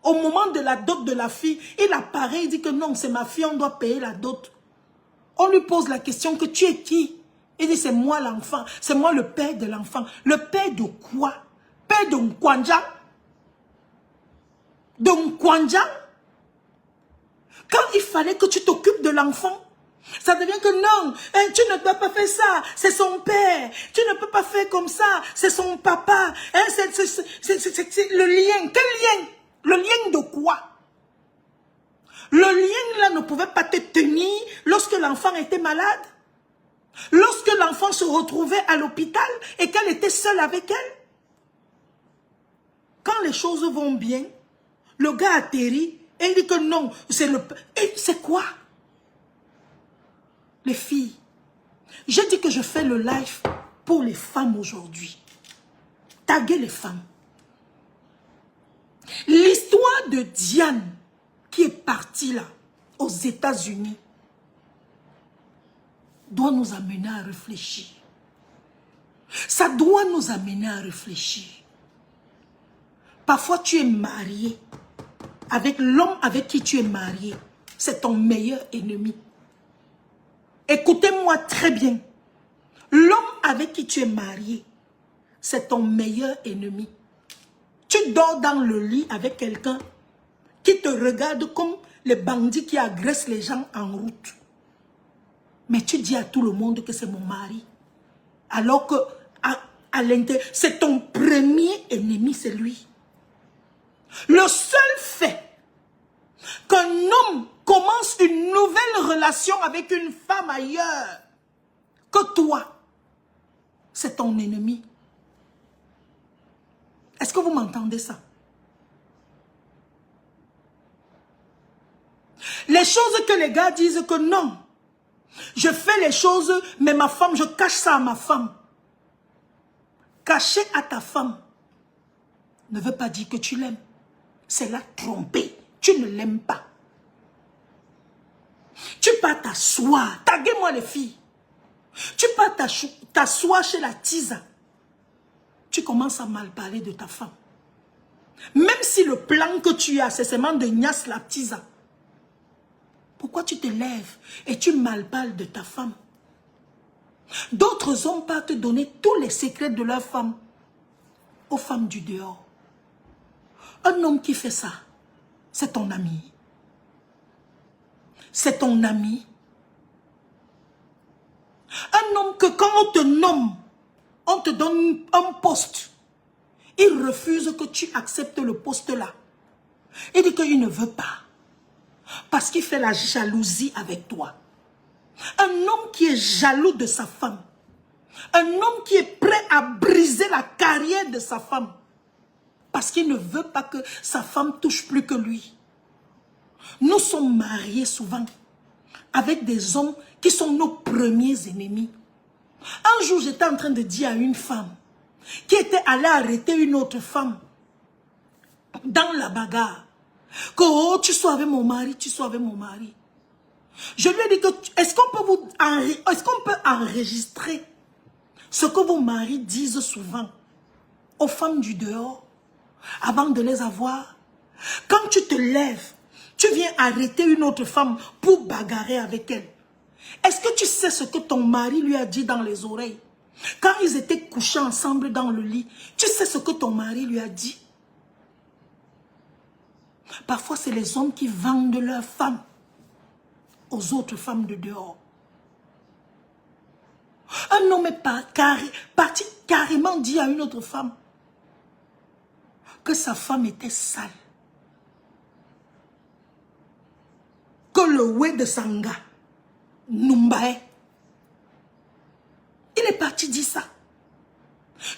Au moment de la dot de la fille, il apparaît, il dit que non, c'est ma fille, on doit payer la dot. On lui pose la question que tu es qui? Il dit c'est moi l'enfant, c'est moi le père de l'enfant. Le père de quoi? Père de Nkwanja? De Nkwanja? Quand il fallait que tu t'occupes de l'enfant, ça devient que non, hein, tu ne peux pas faire ça, c'est son père. Tu ne peux pas faire comme ça, c'est son papa. Hein, c'est le lien. Quel lien? Le lien de quoi? Le lien là ne pouvait pas te tenir lorsque l'enfant était malade. Lorsque l'enfant se retrouvait à l'hôpital et qu'elle était seule avec elle. Quand les choses vont bien, le gars atterrit et il dit que non, c'est le... Et c'est quoi? Les filles, j'ai dit que je fais le live pour les femmes aujourd'hui. Taguez les femmes. L'histoire de Diane qui est partie là, aux États-Unis, doit nous amener à réfléchir. Ça doit nous amener à réfléchir. Parfois, tu es marié avec l'homme avec qui tu es marié. C'est ton meilleur ennemi. Écoutez-moi très bien. L'homme avec qui tu es marié, c'est ton meilleur ennemi. Tu dors dans le lit avec quelqu'un qui te regarde comme les bandits qui agressent les gens en route. Mais tu dis à tout le monde que c'est mon mari. Alors que à l'intérieur, c'est ton premier ennemi, c'est lui. Le seul fait qu'un homme commence une nouvelle relation avec une femme ailleurs que toi, c'est ton ennemi. Est-ce que vous m'entendez ça? Les choses que les gars disent que non, je fais les choses, mais ma femme, je cache ça à ma femme. Cacher à ta femme ne veut pas dire que tu l'aimes. C'est la tromper. Tu ne l'aimes pas. Tu pars t'asseoir. Taguez-moi les filles. Tu pars t'asseoir chez la tisa. Tu commences à mal parler de ta femme. Même si le plan que tu as, c'est seulement de niasse la tisa. Pourquoi tu te lèves et tu mal parles de ta femme? D'autres hommes partent te donner tous les secrets de leur femme aux femmes du dehors. Un homme qui fait ça, c'est ton ami. C'est ton ami. Un homme que quand on te nomme, on te donne un poste. Il refuse que tu acceptes le poste là. Il dit qu'il ne veut pas. Parce qu'il fait la jalousie avec toi. Un homme qui est jaloux de sa femme. Un homme qui est prêt à briser la carrière de sa femme. Parce qu'il ne veut pas que sa femme touche plus que lui. Nous sommes mariés souvent avec des hommes qui sont nos premiers ennemis. Un jour, j'étais en train de dire à une femme qui était allée arrêter une autre femme dans la bagarre que oh, tu sois avec mon mari, tu sois avec mon mari. Je lui ai dit que est-ce qu'on peut enregistrer ce que vos maris disent souvent aux femmes du dehors avant de les avoir? Quand tu te lèves, tu viens arrêter une autre femme pour bagarrer avec elle. Est-ce que tu sais ce que ton mari lui a dit dans les oreilles? Quand ils étaient couchés ensemble dans le lit, tu sais ce que ton mari lui a dit? Parfois, c'est les hommes qui vendent leurs femmes aux autres femmes de dehors. Un homme est parti carrément dire à une autre femme que sa femme était sale. Que le oué de Sanga, Numbae, il est parti dire ça.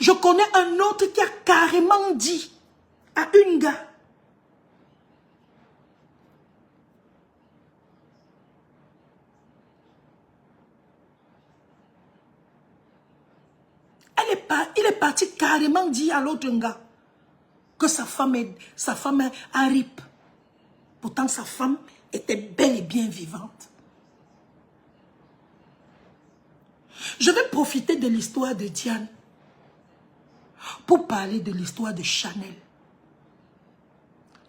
Je connais un autre qui a carrément dit à une gars, il est parti carrément dire à l'autre gars que sa femme a rip. Pourtant, sa femme était bel et bien vivante. Je vais profiter de l'histoire de Diane pour parler de l'histoire de Chanel.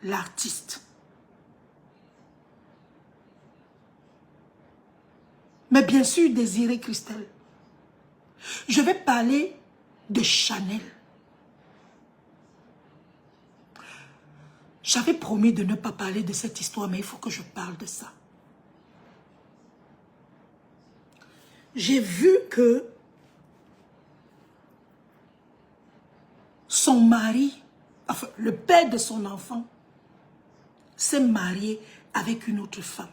l'artiste. Mais bien sûr, Désiré Christelle, je vais parler de Chanel. J'avais promis de ne pas parler de cette histoire, mais il faut que je parle de ça. J'ai vu que son mari, enfin le père de son enfant, s'est marié avec une autre femme.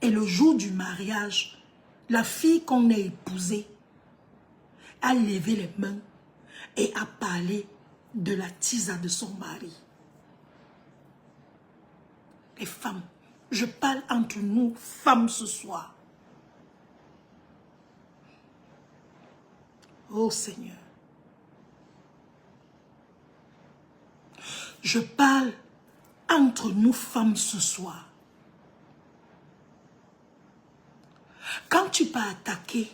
Et le jour du mariage, la fille qu'on a épousée a levé les mains et a parlé de la tisa de son mari. Les femmes, je parle entre nous, femmes ce soir. Oh Seigneur. Je parle entre nous, femmes ce soir. Quand tu peux attaquer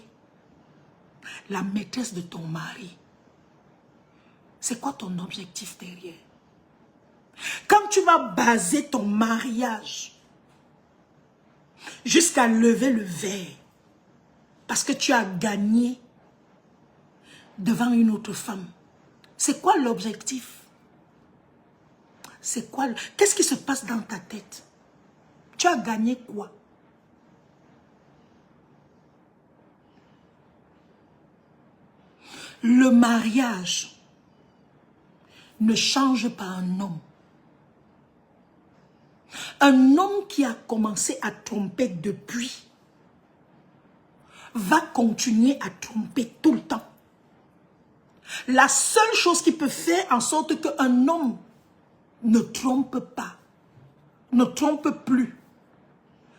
la maîtresse de ton mari, c'est quoi ton objectif derrière? Quand tu vas baser ton mariage jusqu'à lever le verre parce que tu as gagné devant une autre femme, c'est quoi l'objectif? C'est quoi? Qu'est-ce qui se passe dans ta tête? Tu as gagné quoi? Le mariage ne change pas un homme. Un homme qui a commencé à tromper depuis va continuer à tromper tout le temps. La seule chose qui peut faire en sorte qu'un homme ne trompe pas, ne trompe plus,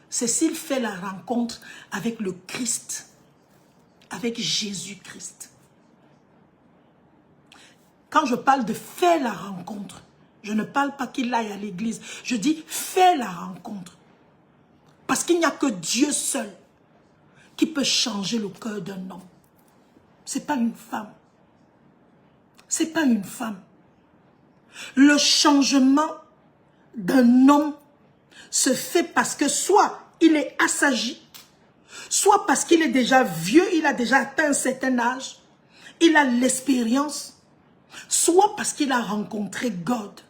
c'est s'il fait la rencontre avec le Christ, avec Jésus-Christ. Quand je parle de faire la rencontre, je ne parle pas qu'il aille à l'église. Je dis faire la rencontre. Parce qu'il n'y a que Dieu seul qui peut changer le cœur d'un homme. Ce n'est pas une femme. Ce n'est pas une femme. Le changement d'un homme se fait parce que soit il est assagi, soit parce qu'il est déjà vieux, il a déjà atteint un certain âge, il a l'expérience, soit parce qu'il a rencontré God.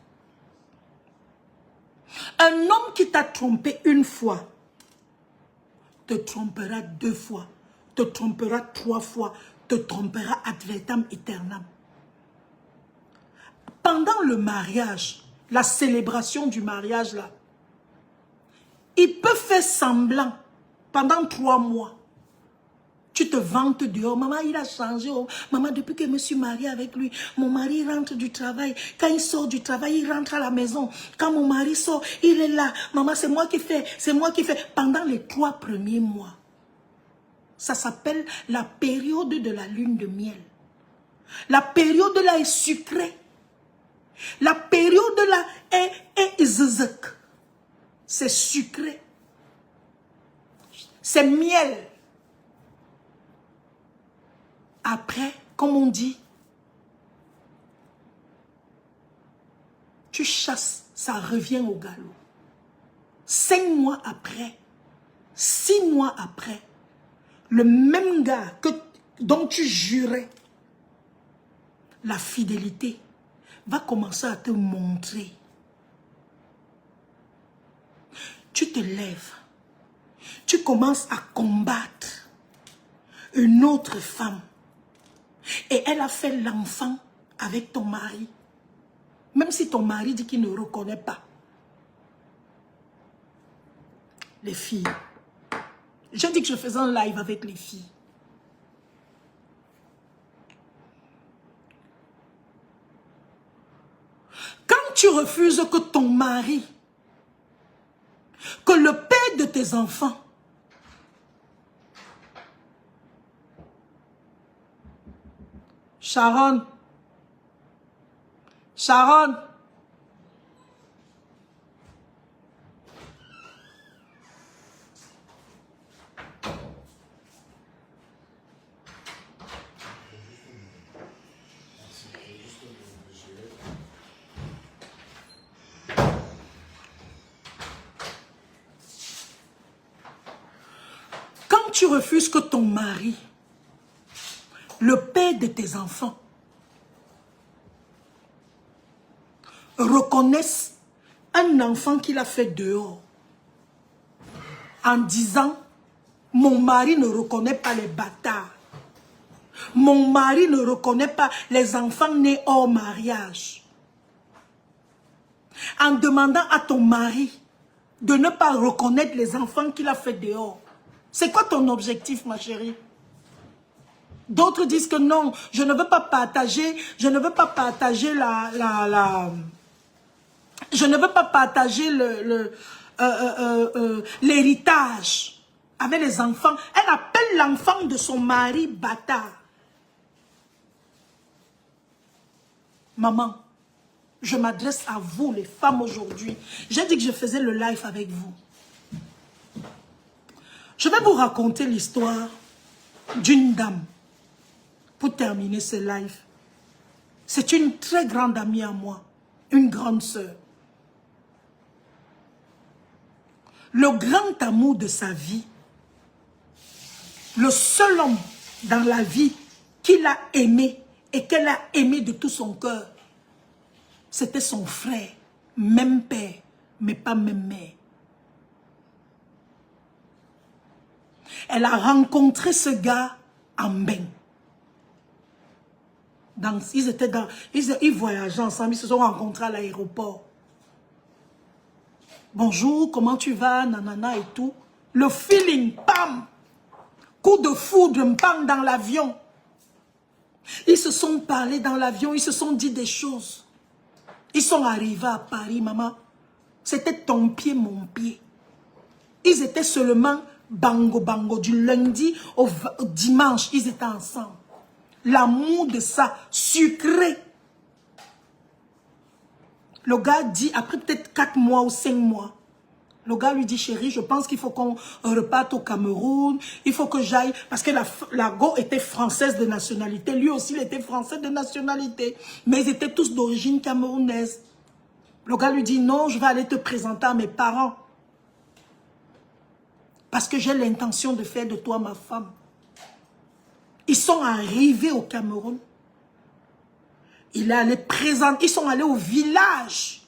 Un homme qui t'a trompé une fois, te trompera 2 fois, te trompera 3 fois, te trompera ad vitam aeternam. Pendant le mariage, la célébration du mariage là, il peut faire semblant pendant 3 mois. Tu te vantes dehors, maman il a changé, oh. Maman depuis que je me suis mariée avec lui, mon mari rentre du travail, quand il sort du travail, il rentre à la maison, quand mon mari sort, il est là, maman c'est moi qui fais, c'est moi qui fais, pendant les 3 premiers mois. Ça s'appelle la période de la lune de miel. La période là est sucrée. La période là est zizek. C'est sucré. C'est miel. Après, comme on dit, tu chasses, ça revient au galop. 5 mois après, 6 mois après, le même gars dont tu jurais la fidélité va commencer à te montrer. Tu te lèves, tu commences à combattre une autre femme. Et elle a fait l'enfant avec ton mari. Même si ton mari dit qu'il ne reconnaît pas. Les filles. J'ai dit que je faisais un live avec les filles. Quand tu refuses que ton mari, que le père de tes enfants, Sharon, tu refuses que ton mari, le père de tes enfants, reconnaisse un enfant qu'il a fait dehors, en disant, mon mari ne reconnaît pas les bâtards. Mon mari ne reconnaît pas les enfants nés hors mariage. En demandant à ton mari de ne pas reconnaître les enfants qu'il a fait dehors. C'est quoi ton objectif, ma chérie? D'autres disent que non, je ne veux pas partager, je ne veux pas partager je ne veux pas partager l'héritage avec les enfants. Elle appelle l'enfant de son mari bâtard. Maman, je m'adresse à vous, les femmes, aujourd'hui. J'ai dit que je faisais le live avec vous. Je vais vous raconter l'histoire d'une dame pour terminer ce live. C'est une très grande amie à moi, une grande sœur. Le grand amour de sa vie, le seul homme dans la vie qu'il a aimé et qu'elle a aimé de tout son cœur, c'était son frère, même père, mais pas même mère. Elle a rencontré ce gars en bain. Ils voyageaient ensemble, ils se sont rencontrés à l'aéroport. Bonjour, comment tu vas, nanana et tout. Le feeling, pam, coup de foudre, pam, dans l'avion. Ils se sont parlé dans l'avion, ils se sont dit des choses. Ils sont arrivés à Paris, maman. C'était ton pied, mon pied. Ils étaient seulement bango, bango. Du lundi au dimanche, ils étaient ensemble. L'amour de ça, sucré. Le gars dit, après peut-être 4 mois ou 5 mois, le gars lui dit, chérie, je pense qu'il faut qu'on reparte au Cameroun. Il faut que j'aille, parce que la go était française de nationalité. Lui aussi, il était français de nationalité. Mais ils étaient tous d'origine camerounaise. Le gars lui dit, non, je vais aller te présenter à mes parents. Parce que j'ai l'intention de faire de toi ma femme. Ils sont arrivés au Cameroun. Ils sont allés au village.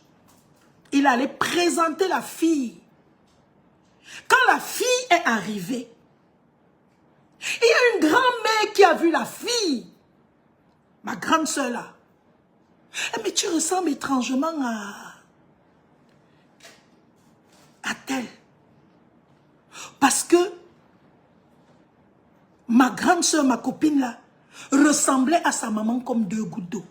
Il allait présenter la fille. Quand la fille est arrivée, il y a une grand-mère qui a vu la fille. Ma grande soeur là. Mais tu ressembles étrangement à telle. Parce que ma grande soeur, ma copine là, ressemblait à sa maman comme 2 gouttes d'eau.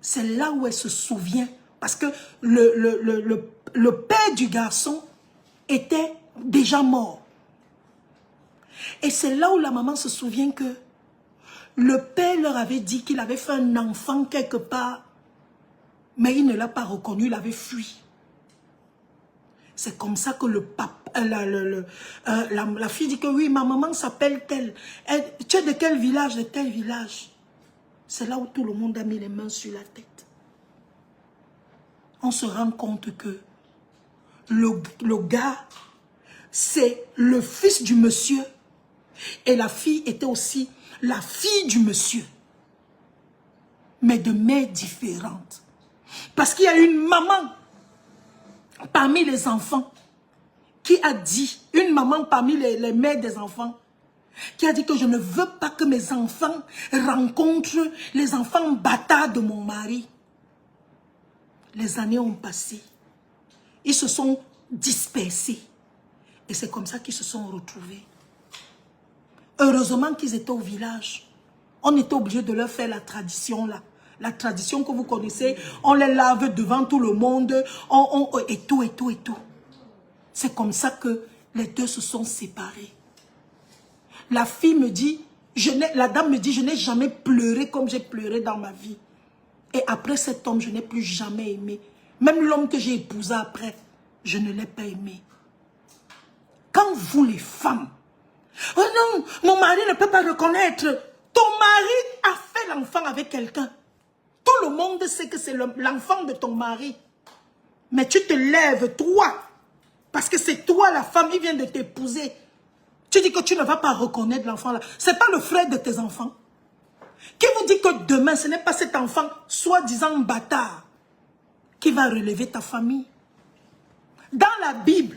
C'est là où elle se souvient. Parce que le père du garçon était déjà mort. Et c'est là où la maman se souvient que le père leur avait dit qu'il avait fait un enfant quelque part, mais il ne l'a pas reconnu, il avait fui. C'est comme ça que la fille dit que oui, ma maman s'appelle telle. Tu es de quel village? De tel village. C'est là où tout le monde a mis les mains sur la tête. On se rend compte que le gars, c'est le fils du monsieur. Et la fille était aussi la fille du monsieur. Mais de mères différentes. Parce qu'il y a une maman parmi les enfants qui a dit, une maman parmi les mères des enfants, qui a dit que je ne veux pas que mes enfants rencontrent les enfants bâtards de mon mari. Les années ont passé. Ils se sont dispersés. Et c'est comme ça qu'ils se sont retrouvés. Heureusement qu'ils étaient au village. On était obligé de leur faire la tradition là. La tradition que vous connaissez, on les lave devant tout le monde, et tout, et tout, et tout. C'est comme ça que les deux se sont séparés. La fille me dit, la dame me dit, je n'ai jamais pleuré comme j'ai pleuré dans ma vie. Et après cet homme, je n'ai plus jamais aimé. Même l'homme que j'ai épousé après, je ne l'ai pas aimé. Quand vous les femmes, oh non, mon mari ne peut pas reconnaître. Ton mari a fait l'enfant avec quelqu'un. Tout le monde sait que c'est l'enfant de ton mari. Mais tu te lèves, toi, parce que c'est toi la femme, il vient de t'épouser. Tu dis que tu ne vas pas reconnaître l'enfant là. Ce n'est pas le frère de tes enfants. Qui vous dit que demain, ce n'est pas cet enfant, soi-disant bâtard, qui va relever ta famille? Dans la Bible,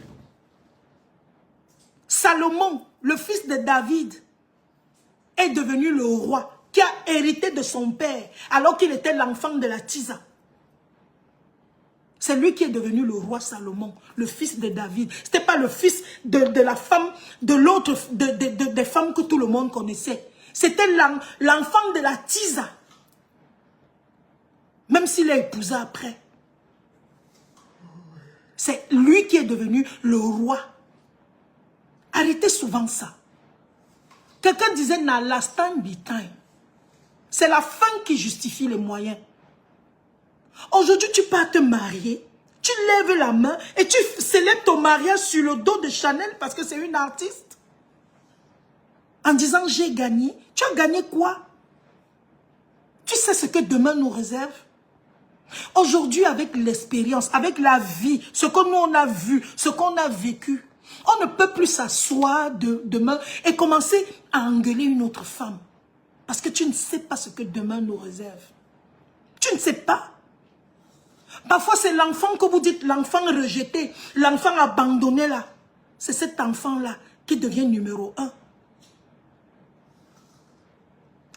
Salomon, le fils de David, est devenu le roi qui a hérité de son père alors qu'il était l'enfant de la Tisa. C'est lui qui est devenu le roi Salomon, le fils de David. Ce n'était pas le fils de la femme, de l'autre, des femmes que tout le monde connaissait. C'était l'enfant de la Tisa. Même s'il a épousé après. C'est lui qui est devenu le roi. Arrêtez souvent ça. Quelqu'un disait, na last time be time. C'est la fin qui justifie les moyens. Aujourd'hui, tu pars te marier, tu lèves la main et tu célèbres ton mariage sur le dos de Chanel parce que c'est une artiste. En disant, j'ai gagné. Tu as gagné quoi? Tu sais ce que demain nous réserve? Aujourd'hui, avec l'expérience, avec la vie, ce que nous on a vu, ce qu'on a vécu, on ne peut plus s'asseoir demain et commencer à engueuler une autre femme. Parce que tu ne sais pas ce que demain nous réserve. Tu ne sais pas. Parfois, c'est l'enfant que vous dites, l'enfant rejeté, l'enfant abandonné là. C'est cet enfant-là qui devient numéro 1.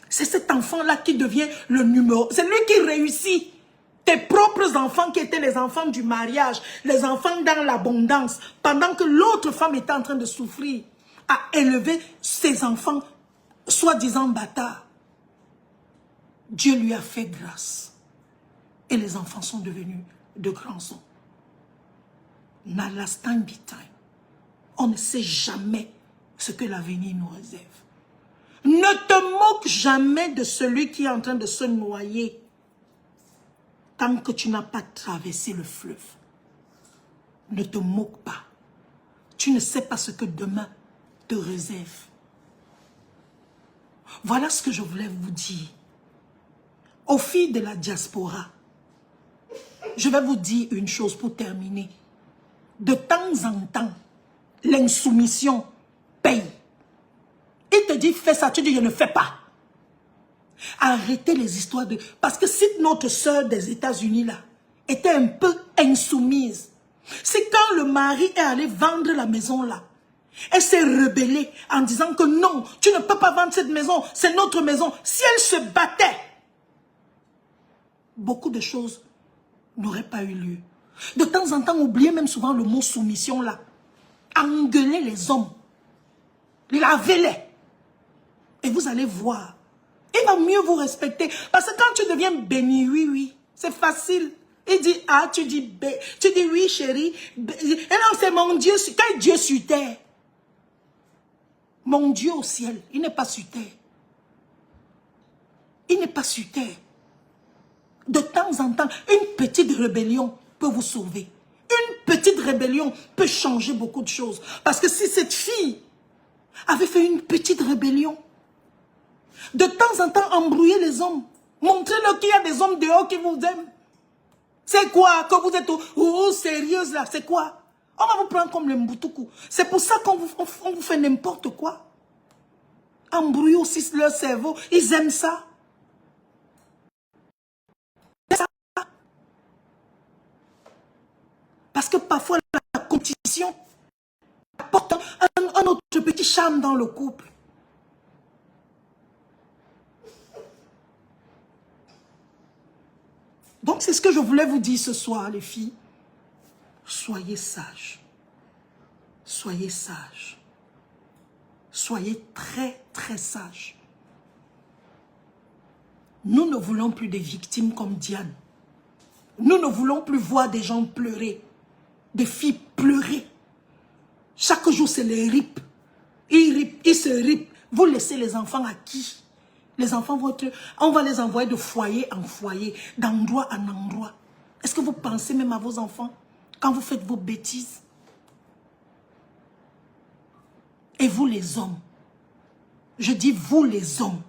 C'est cet enfant-là qui devient le numéro. C'est lui qui réussit. Tes propres enfants qui étaient les enfants du mariage, les enfants dans l'abondance, pendant que l'autre femme était en train de souffrir, à élever ses enfants, soi-disant bâtards. Dieu lui a fait grâce. Et les enfants sont devenus de grands hommes. Na last time be time. On ne sait jamais ce que l'avenir nous réserve. Ne te moque jamais de celui qui est en train de se noyer tant que tu n'as pas traversé le fleuve. Ne te moque pas. Tu ne sais pas ce que demain te réserve. Voilà ce que je voulais vous dire. Aux filles de la diaspora, je vais vous dire une chose pour terminer. De temps en temps, l'insoumission paye. Il te dit, fais ça, tu dis, je ne fais pas. Arrêtez les histoires de... Parce que si notre sœur des États-Unis, là, était un peu insoumise, c'est quand le mari est allé vendre la maison, là, elle s'est rebellée en disant que non, tu ne peux pas vendre cette maison, c'est notre maison. Si elle se battait, beaucoup de choses n'auraient pas eu lieu. De temps en temps, oubliez même souvent le mot soumission, là. Engueulez les hommes. Lavez-les. Et vous allez voir. Il va mieux vous respecter. Parce que quand tu deviens béni, oui, oui, c'est facile. Il dit A, tu dis B. Tu dis oui, chérie. B. Et non, c'est mon Dieu. Quel Dieu sur terre? Mon Dieu au ciel, il n'est pas sur terre. Il n'est pas sur terre. De temps en temps, une petite rébellion peut vous sauver. Une petite rébellion peut changer beaucoup de choses. Parce que si cette fille avait fait une petite rébellion, de temps en temps, embrouiller les hommes. Montrez-leur qu'il y a des hommes dehors qui vous aiment. C'est quoi? Que vous êtes sérieuse là? C'est quoi? On va vous prendre comme le Mbutuku. C'est pour ça qu'on vous fait n'importe quoi. Embrouiller aussi leur cerveau. Ils aiment ça. Parce que parfois, la compétition apporte un autre petit charme dans le couple. Donc, c'est ce que je voulais vous dire ce soir, les filles. Soyez sages. Soyez sages. Soyez très, très sages. Nous ne voulons plus des victimes comme Diane. Nous ne voulons plus voir des gens pleurer. Des filles pleurer. Chaque jour, c'est les ripes. Ils se ripent. Vous laissez les enfants à qui? Les enfants vont être... On va les envoyer de foyer en foyer, d'endroit en endroit. Est-ce que vous pensez même à vos enfants quand vous faites vos bêtises? Et vous les hommes, je dis vous les hommes,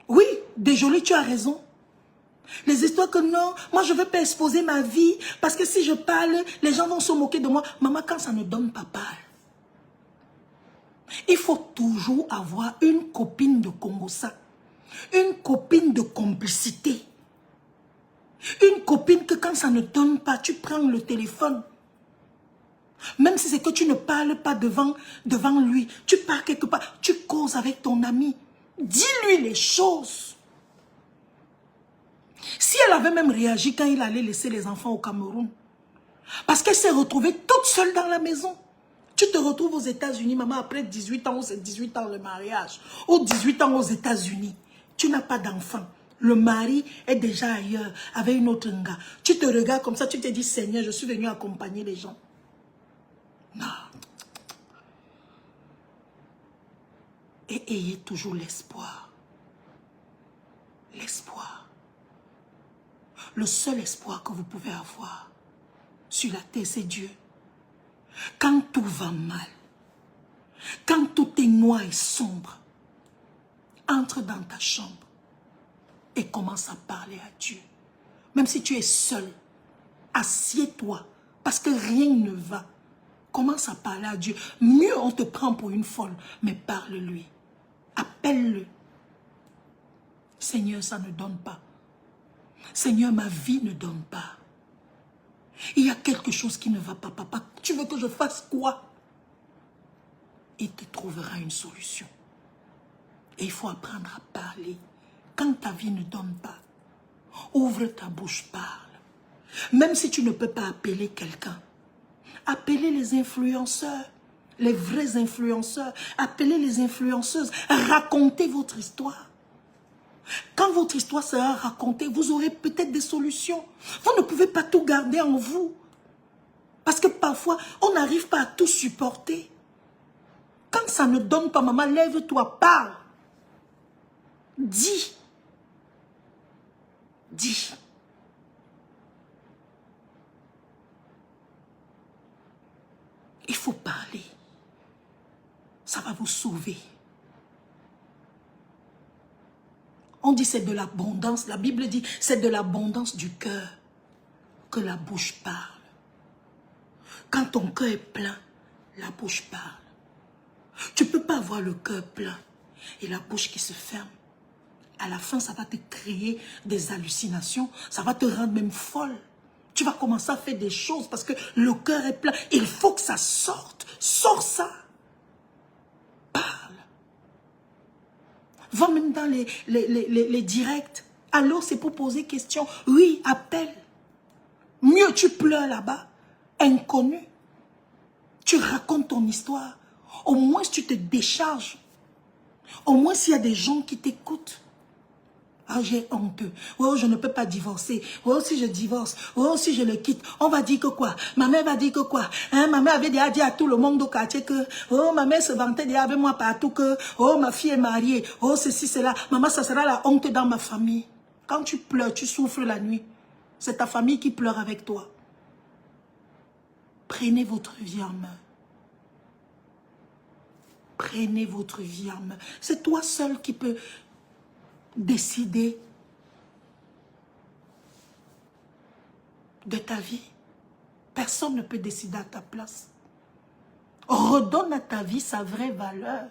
oui, Déjoli, tu as raison. Les histoires que non, moi je ne veux pas exposer ma vie, parce que si je parle, les gens vont se moquer de moi. Maman, quand ça ne donne pas, parle. Il faut toujours avoir une copine de Congossa, une copine de complicité, une copine que quand ça ne donne pas, tu prends le téléphone. Même si c'est que tu ne parles pas devant lui, tu pars quelque part, tu causes avec ton ami. Dis-lui les choses. Si elle avait même réagi quand il allait laisser les enfants au Cameroun, parce qu'elle s'est retrouvée toute seule dans la maison. Tu te retrouves aux États-Unis, maman, après 18 ans, ou c'est 18 ans le mariage, ou 18 ans aux États-Unis, tu n'as pas d'enfant. Le mari est déjà ailleurs, avec une autre gars. Tu te regardes comme ça, tu te dis, Seigneur, je suis venu accompagner les gens. Non. Et ayez toujours l'espoir. L'espoir. Le seul espoir que vous pouvez avoir sur la terre, c'est Dieu. Quand tout va mal, quand tout est noir et sombre, entre dans ta chambre et commence à parler à Dieu. Même si tu es seul, assieds-toi, parce que rien ne va. Commence à parler à Dieu. Mieux on te prend pour une folle, mais parle-lui. Appelle-le. Seigneur, ça ne donne pas. Seigneur, ma vie ne donne pas. Il y a quelque chose qui ne va pas, papa. Tu veux que je fasse quoi? Il te trouvera une solution. Et il faut apprendre à parler. Quand ta vie ne donne pas, ouvre ta bouche, parle. Même si tu ne peux pas appeler quelqu'un, appelez les influenceurs, les vrais influenceurs. Appelez les influenceuses. Racontez votre histoire. Quand votre histoire sera racontée, vous aurez peut-être des solutions. Vous ne pouvez pas tout garder en vous. Parce que parfois, on n'arrive pas à tout supporter. Quand ça ne donne pas, maman, lève-toi, parle. Dis. Dis. Il faut parler. Ça va vous sauver. On dit c'est de l'abondance. La Bible dit c'est de l'abondance du cœur que la bouche parle. Quand ton cœur est plein, la bouche parle. Tu ne peux pas avoir le cœur plein et la bouche qui se ferme. À la fin, ça va te créer des hallucinations. Ça va te rendre même folle. Tu vas commencer à faire des choses parce que le cœur est plein. Il faut que ça sorte. Sors ça. Parle. Va même dans les directs. Allô, c'est pour poser question. Oui, appelle. Mieux tu pleures là-bas. Inconnu. Tu racontes ton histoire. Au moins tu te décharges. Au moins s'il y a des gens qui t'écoutent. Ah, j'ai honte. Oh, je ne peux pas divorcer. Oh, si je divorce. Oh, si je le quitte. On va dire que quoi? Ma mère va dire que quoi? Hein, ma mère avait déjà dit à tout le monde au quartier que, oh, ma mère se vantait déjà avec moi partout que, oh, ma fille est mariée. Oh, ceci, cela. Maman, ça sera la honte dans ma famille. Quand tu pleures, tu souffres la nuit. C'est ta famille qui pleure avec toi. Prenez votre vie en main. Prenez votre vie en main. C'est toi seul qui peux décider de ta vie. Personne ne peut décider à ta place. Redonne à ta vie sa vraie valeur.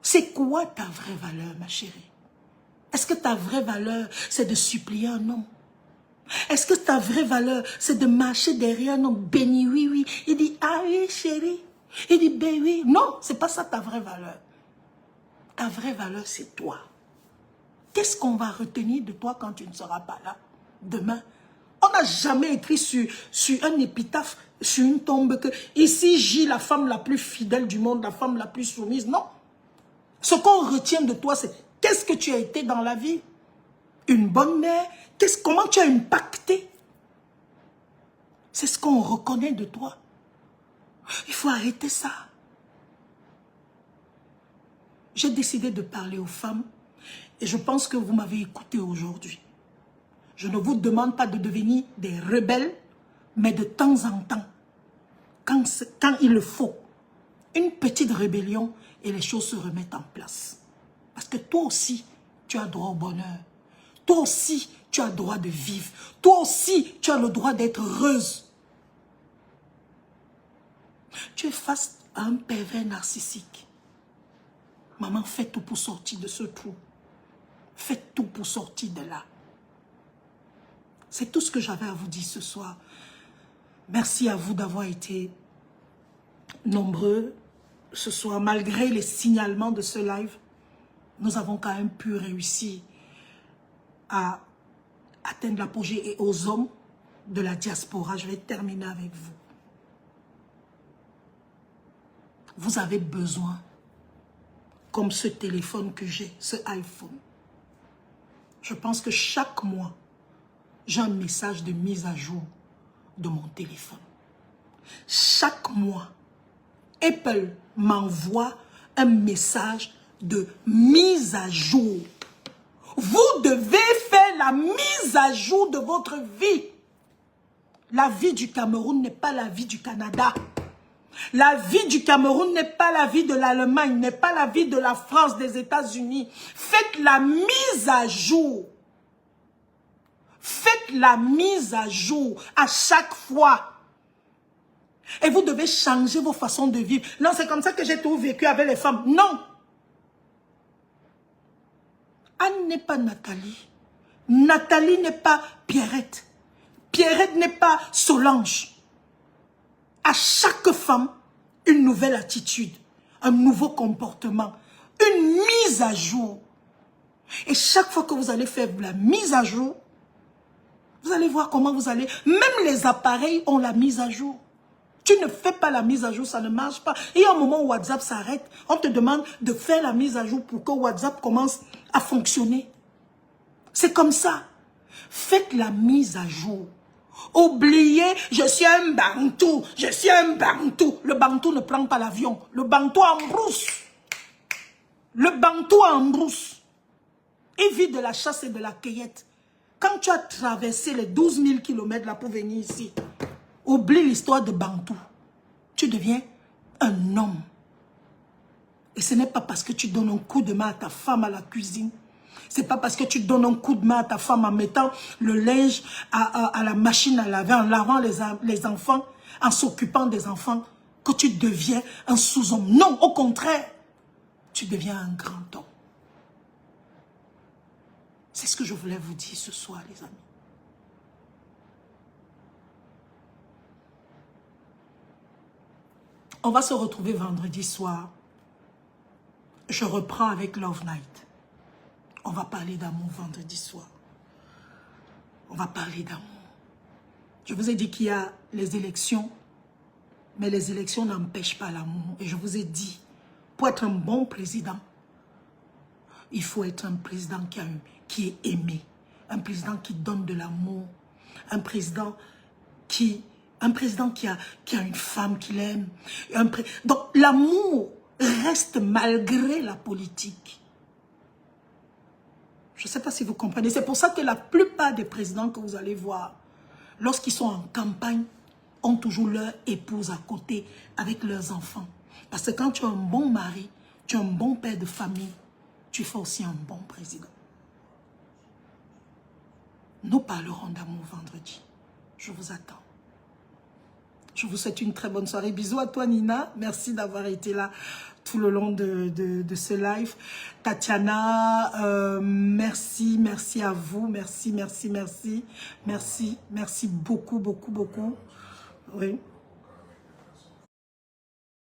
C'est quoi ta vraie valeur, ma chérie? Est-ce que ta vraie valeur, c'est de supplier un homme? Est-ce que ta vraie valeur, c'est de marcher derrière un homme béni? Oui, oui. Il dit, ah oui, chérie. Il dit, ben oui. Non, c'est pas ça ta vraie valeur. Ta vraie valeur, c'est toi. Qu'est-ce qu'on va retenir de toi quand tu ne seras pas là demain? On n'a jamais écrit sur un épitaphe, sur une tombe, que ici gît la femme la plus fidèle du monde, la femme la plus soumise. Non. Ce qu'on retient de toi, c'est qu'est-ce que tu as été dans la vie? Une bonne mère? Comment tu as impacté? C'est ce qu'on reconnaît de toi. Il faut arrêter ça. J'ai décidé de parler aux femmes et je pense que vous m'avez écouté aujourd'hui. Je ne vous demande pas de devenir des rebelles, mais de temps en temps, quand il le faut, une petite rébellion et les choses se remettent en place. Parce que toi aussi, tu as droit au bonheur. Toi aussi, tu as le droit de vivre. Toi aussi, tu as le droit d'être heureuse. Tu es face à un pervers narcissique. Maman, fais tout pour sortir de ce trou. Fais tout pour sortir de là. C'est tout ce que j'avais à vous dire ce soir. Merci à vous d'avoir été nombreux ce soir. Malgré les signalements de ce live, nous avons quand même pu réussir à atteindre l'apogée. Et aux hommes de la diaspora, je vais terminer avec vous. Vous avez besoin, comme ce téléphone que j'ai, ce iPhone. Je pense que chaque mois, j'ai un message de mise à jour de mon téléphone. Chaque mois, Apple m'envoie un message de mise à jour. Vous devez faire la mise à jour de votre vie. La vie du Cameroun n'est pas la vie du Canada. La vie du Cameroun n'est pas la vie de l'Allemagne, n'est pas la vie de la France, des États-Unis. Faites la mise à jour. Faites la mise à jour à chaque fois. Et vous devez changer vos façons de vivre. Non, c'est comme ça que j'ai tout vécu avec les femmes. Non. Anne n'est pas Nathalie. Nathalie n'est pas Pierrette. Pierrette n'est pas Solange. À chaque femme, une nouvelle attitude, un nouveau comportement, une mise à jour. Et chaque fois que vous allez faire la mise à jour, vous allez voir comment vous allez... Même les appareils ont la mise à jour. Tu ne fais pas la mise à jour, ça ne marche pas. Et à un moment où WhatsApp s'arrête, on te demande de faire la mise à jour pour que WhatsApp commence à fonctionner. C'est comme ça. Faites la mise à jour. Oubliez, je suis un bantou, je suis un bantou. Le bantou ne prend pas l'avion. Le bantou en brousse. Le bantou en brousse. Il vit de la chasse et de la cueillette. Quand tu as traversé les 12 000 km là pour venir ici, oublie l'histoire de bantou. Tu deviens un homme. Et ce n'est pas parce que tu donnes un coup de main à ta femme à la cuisine. C'est pas parce que tu donnes un coup de main à ta femme en mettant le linge à la machine à laver, en lavant les enfants, en s'occupant des enfants, que tu deviens un sous-homme. Non, au contraire, tu deviens un grand homme. C'est ce que je voulais vous dire ce soir, les amis. On va se retrouver vendredi soir. Je reprends avec Love Night. On va parler d'amour vendredi soir. On va parler d'amour. Je vous ai dit qu'il y a les élections, mais les élections n'empêchent pas l'amour. Et je vous ai dit, pour être un bon président, il faut être un président qui est aimé, un président qui donne de l'amour, un président qui a une femme qu'il aime. Donc l'amour reste malgré la politique. Je ne sais pas si vous comprenez. C'est pour ça que la plupart des présidents que vous allez voir, lorsqu'ils sont en campagne, ont toujours leur épouse à côté avec leurs enfants. Parce que quand tu es un bon mari, tu es un bon père de famille, tu fais aussi un bon président. Nous parlerons d'amour vendredi. Je vous attends. Je vous souhaite une très bonne soirée. Bisous à toi, Nina. Merci d'avoir été là tout le long de ce live. Tatiana, merci à vous. Merci beaucoup. Oui.